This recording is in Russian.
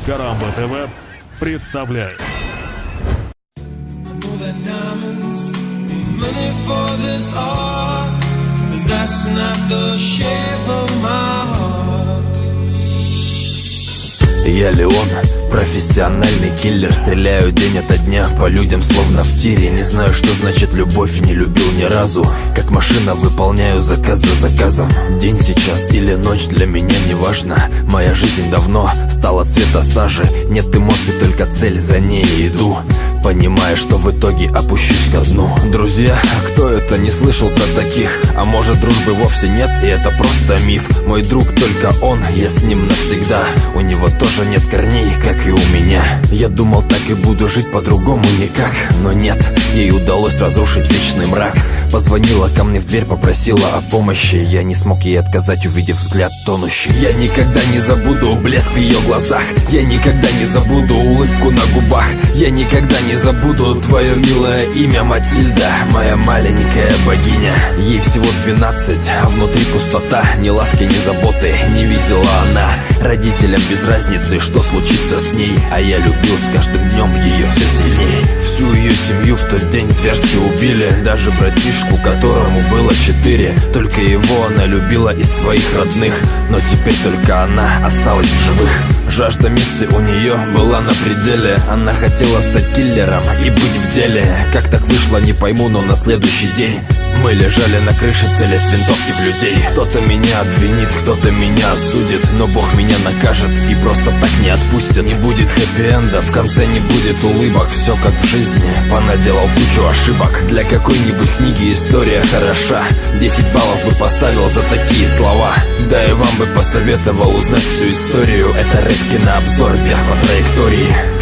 Карамба ТВ представляет. Я Леон, профессиональный киллер. Стреляю день ото дня по людям, словно в тире. Не знаю, что значит любовь, не любил ни разу. Как машина выполняю заказ за заказом. День сейчас или ночь для меня не важно. Моя жизнь давно стала цвета сажи. Нет эмоций, только цель, за ней иду, понимая, что в итоге опущусь ко дну. Друзья, кто это не слышал про таких? А может, дружбы вовсе нет, и это просто миф. Мой друг только он, я с ним навсегда. У него тоже нет корней, как и у меня. Я думал, так и буду жить, по-другому никак. Но нет, ей удалось разрушить вечный мрак. Позвонила ко мне в дверь, попросила о помощи. Я не смог ей отказать, увидев взгляд тонущий. Я никогда не забуду блеск в ее глазах. Я никогда не забуду улыбку на губах. Я никогда не забуду твое милое имя, Матильда, моя маленькая богиня. Ей всего 12, а внутри пустота. Ни ласки, ни заботы не видела она. Родителям без разницы, что случится с ней. А я любил с каждым днем ее все сильней. Всю ее семью в тот день зверски убили. Даже братишку, которому было 4. Только его она любила из своих родных. Но теперь только она осталась в живых. Жажда мести у нее была на пределе. Она хотела стать киллером и быть в деле. Как так вышло, не пойму, но на следующий день мы лежали на крыше, целясь с винтовки в людей. Кто-то меня обвинит, кто-то меня осудит, но Бог меня накажет и просто так не отпустит. Не будет хэппи-энда, в конце не будет улыбок. Все как в жизни, понаделал кучу ошибок. Для какой-нибудь книги история хороша. 10 баллов бы поставил за такие слова. Да и вам бы посоветовал узнать всю историю. Это рэп-кинообзор, вверх по траектории.